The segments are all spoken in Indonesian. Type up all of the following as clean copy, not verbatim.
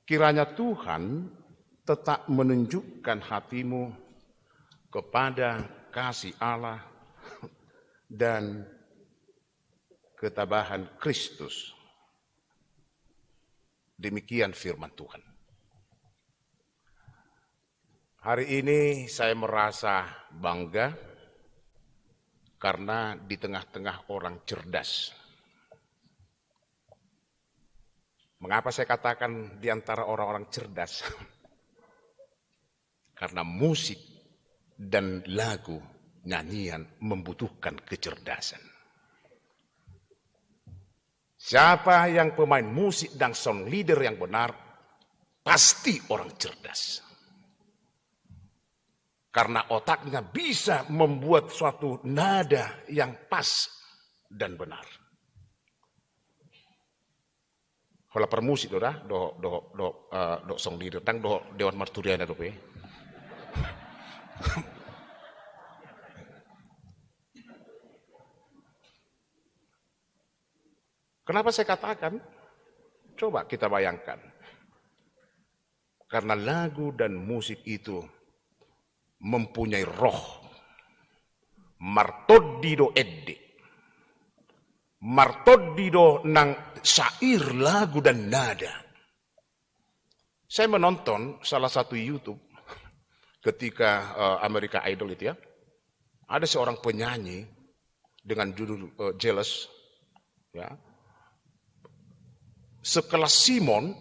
Kiranya Tuhan tetap menunjukkan hatimu kepada kasih Allah dan ketabahan Kristus. Demikian firman Tuhan. Hari ini saya merasa bangga karena di tengah-tengah orang cerdas. Mengapa saya katakan di antara orang-orang cerdas? Karena musik dan lagu, nyanyian membutuhkan kecerdasan. Siapa yang pemain musik dan sound leader yang benar, pasti orang cerdas. Karena otaknya bisa membuat suatu nada yang pas dan benar. Kalau permusik do song leader tang do Dewan Marturiana do pe. Kenapa saya katakan? Coba kita bayangkan. Karena lagu dan musik itu mempunyai roh. Martodido edde. Martodido nang syair, lagu dan nada. Saya menonton salah satu YouTube ketika America Idol itu ya. Ada seorang penyanyi dengan judul Jealous. Ya. Sekelas Simon,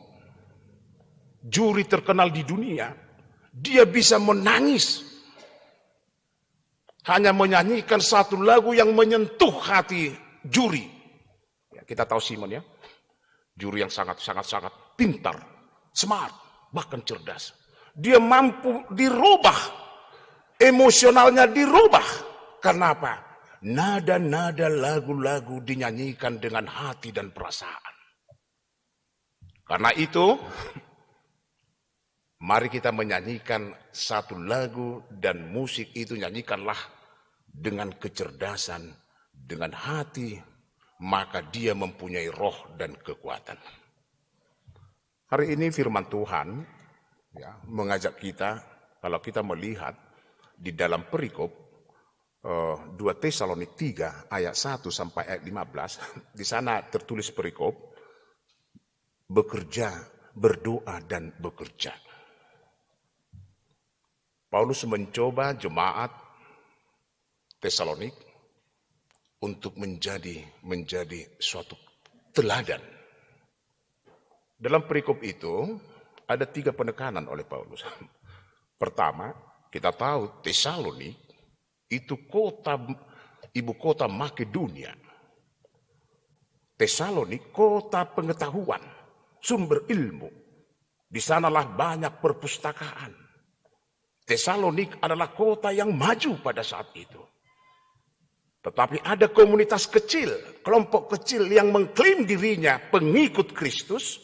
juri terkenal di dunia, dia bisa menangis. Hanya menyanyikan satu lagu yang menyentuh hati juri. Ya, kita tahu Simon ya, juri yang sangat pintar, smart, bahkan cerdas. Dia mampu dirubah, emosionalnya dirubah. Kenapa? Nada-nada lagu-lagu dinyanyikan dengan hati dan perasaan. Karena itu, mari kita menyanyikan satu lagu dan musik itu nyanyikanlah dengan kecerdasan, dengan hati, maka dia mempunyai roh dan kekuatan. Hari ini firman Tuhan ya, mengajak kita, kalau kita melihat di dalam perikop 2 Tesalonik 3 ayat 1 sampai ayat 15, di sana tertulis perikop, bekerja, berdoa, dan bekerja. Paulus mencoba jemaat Tesalonik untuk menjadi suatu teladan. Dalam perikop itu ada 3 penekanan oleh Paulus. Pertama, kita tahu Tesalonik itu ibu kota Makedonia. Tesalonik kota pengetahuan, sumber ilmu. Di sanalah banyak perpustakaan. Tesalonik adalah kota yang maju pada saat itu. Tetapi ada komunitas kecil, kelompok kecil yang mengklaim dirinya pengikut Kristus.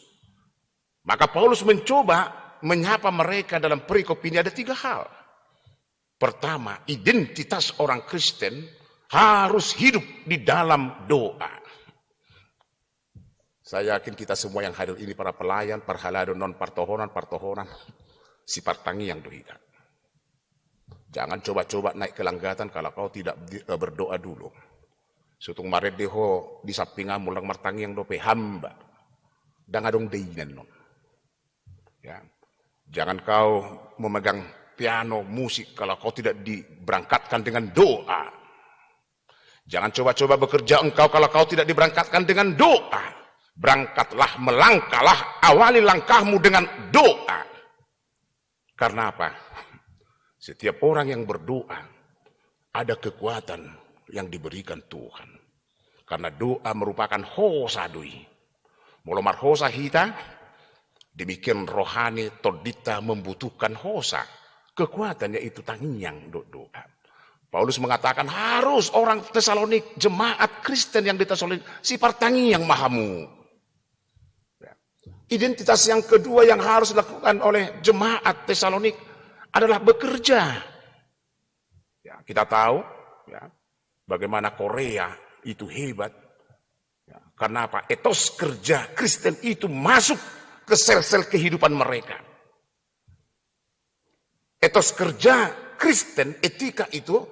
Maka Paulus mencoba menyapa mereka dalam perikop ini ada 3 hal. Pertama, identitas orang Kristen harus hidup di dalam doa. Saya yakin kita semua yang hadir ini, para pelayan, parhalado non partohonan, si partangi yang dohidat. Jangan coba-coba naik ke langgatan kalau kau tidak berdoa dulu. Sutung maret deho di sampingan mulang martangi yang dope hamba. Dan adong deinan non. Ya. Jangan kau memegang piano, musik kalau kau tidak diberangkatkan dengan doa. Jangan coba-coba bekerja engkau kalau kau tidak diberangkatkan dengan doa. Berangkatlah, melangkahlah, awali langkahmu dengan doa. Karena apa? Setiap orang yang berdoa, ada kekuatan yang diberikan Tuhan. Karena doa merupakan hosa dui. Mulomar hosa hita, demikian rohani todita membutuhkan hosa. Kekuatannya itu tangiang doa. Paulus mengatakan harus orang Tesalonik, jemaat Kristen yang di Tesalonik, sifat tangiang mahamu. Identitas yang kedua yang harus dilakukan oleh jemaat Tesalonik adalah bekerja. Ya, kita tahu ya, bagaimana Korea itu hebat. Ya, karena apa? Etos kerja Kristen itu masuk ke sel-sel kehidupan mereka. Etos kerja Kristen, etika itu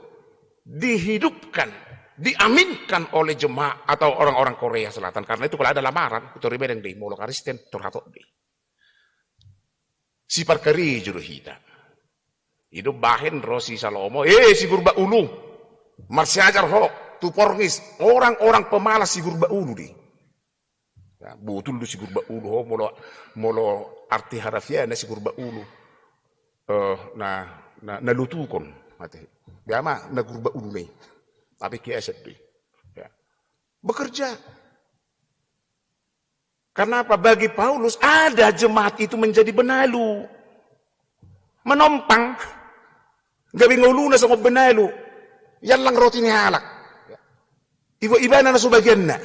dihidupkan, diaminkan oleh jemaat atau orang-orang Korea Selatan. Karena itu kalau ada lamaran, itu ribedeng di molo Kristen turhato di. Si parkari juru hita. Itu bahin Rosi Salomo, si gurba ulu, marsiajar ho, tu porngis, orang-orang pemalas si gurba ulu di. Ya, betul si gurba ulu ho, molo arti harafiah si gurba ulu. Na lutukon mati. Biama na gurba ulu nih. Tapi kiaset tuh. Ya. Bekerja. Karena apa? Bagi Paulus ada jemaat itu menjadi benalu. Menompang. Gabi nguluna sa benalu. Yan lang roti ni halak. Iba-iba na sebagian na.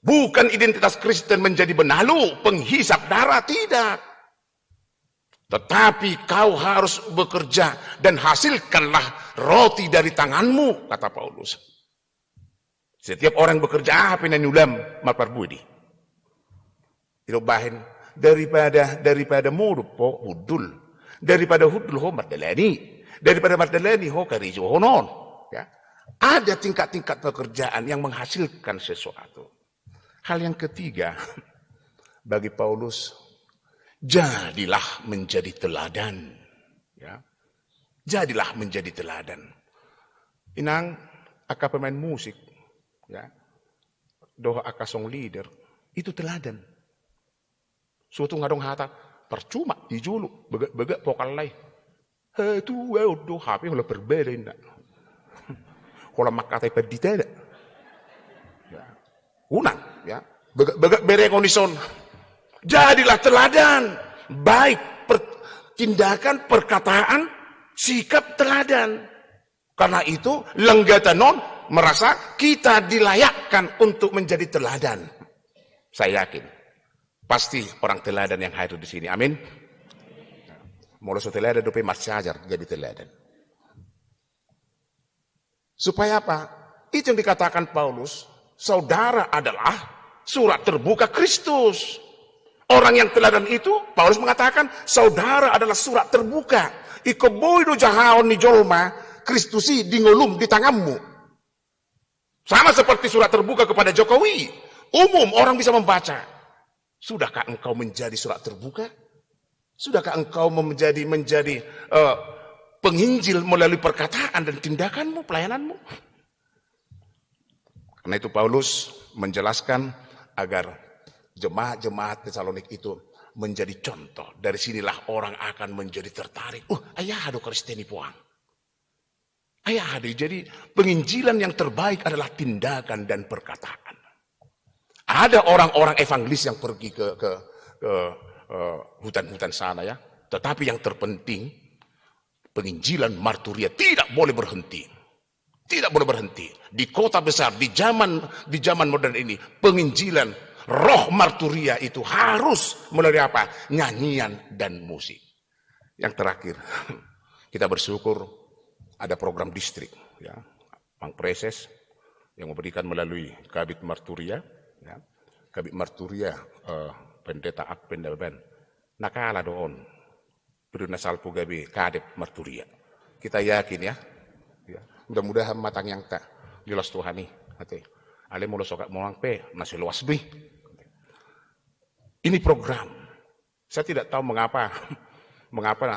Bukan identitas Kristen menjadi benalu, penghisap darah, tidak. Tetapi kau harus bekerja dan hasilkanlah roti dari tanganmu, kata Paulus. Setiap orang bekerja apa yang ulam malparbudi. Itu bahin daripada murup po hudul, daripada hudul ho mardalani, daripada mardalani ho karijo honon. Ya. Ada tingkat-tingkat pekerjaan yang menghasilkan sesuatu. Hal yang ketiga bagi Paulus, jadilah menjadi teladan. Ya. Jadilah menjadi teladan. Inang aka pemain musik, ya. Doa aka song leader, itu teladan. Suatu ngadong hata, percuma dijulu, begak vokal lay. Itu do HP kalau berbeda indah. Kalau makatai pedita ada. Ya. Unang, ya. Begak berekonison. Jadilah teladan, baik tindakan, perkataan, sikap teladan. Karena itu lenggatanon merasa kita dilayakkan untuk menjadi teladan. Saya yakin, pasti orang teladan yang hadir di sini. Amin. Mulai teladan dope marsajar jadi teladan. Supaya apa? Itu yang dikatakan Paulus, saudara adalah surat terbuka Kristus. Orang yang teladan itu, Paulus mengatakan, saudara adalah surat terbuka. Iko boido jahaon ni jolma, Kristusi di ngolum di tanganmu. Sama seperti surat terbuka kepada Jokowi. Umum orang bisa membaca. Sudahkah engkau menjadi surat terbuka? Sudahkah engkau menjadi penginjil melalui perkataan dan tindakanmu, pelayananmu? Karena itu Paulus menjelaskan agar jemaat-jemaat Tesalonik itu menjadi contoh. Dari sinilah orang akan menjadi tertarik. Ayah ado Kristeni puang. Ayah ado. Jadi penginjilan yang terbaik adalah tindakan dan perkataan. Ada orang-orang evangelis yang pergi ke hutan-hutan sana ya. Tetapi yang terpenting penginjilan marturia tidak boleh berhenti. Tidak boleh berhenti. Di kota besar, di zaman modern ini, penginjilan roh marturia itu harus melalui apa? Nyanyian dan musik. Yang terakhir, kita bersyukur ada program distrik, ya, Bang Preses yang memberikan melalui Kabit Marturia, ya, Kabit Marturia, Pendeta Akpen Daban, nakala doon, berduna salpo gabi Kadep Marturia. Kita yakin ya, mudah-mudahan matang yang tak jelas Tuhani, hati. Ale mulu sokak mulang pe, nasi luas bi. Ini program. Saya tidak tahu mengapa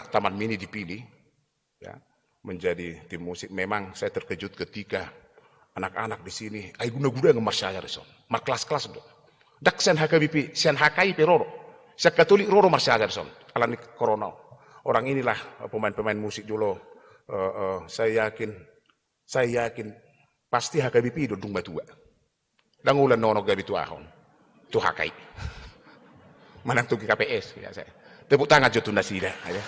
Taman Mini dipilih ya, menjadi tim musik. Memang saya terkejut ketika anak-anak di sini ay guna-guna ngemarsyaya reson. Mar kelas-kelas do. Dak sen hakabipi, sen hakai peroro. Saya katolik roro marsyaya reson. Alani corona. Orang inilah pemain-pemain musik dulu. Saya yakin pasti hakabipi do dung batua. Dangulan nono gabi tu ahon. Tu hakai. Manang tugi KPS ya saya. Tepuk tangan jotun nasida ya.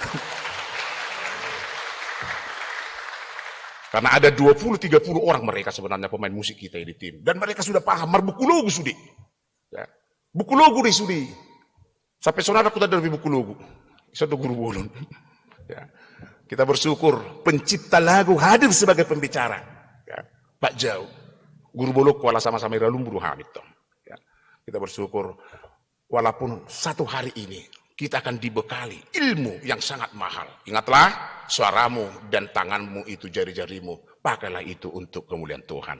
Karena ada 20-30 orang mereka sebenarnya pemain musik kita di tim. Dan mereka sudah paham buku logo sudi. Ya. Buku logo di sudi. Sampai saudara aku tadi dari buku logo. Satu guru bolon. Ya. Kita bersyukur pencipta lagu hadir sebagai pembicara. Ya. Pak Jau. Guru bolok kuala sama-sama iralum buru hamid. Ya. Kita bersyukur walaupun satu hari ini kita akan dibekali ilmu yang sangat mahal. Ingatlah, suaramu dan tanganmu itu jari-jarimu, pakailah itu untuk kemuliaan Tuhan.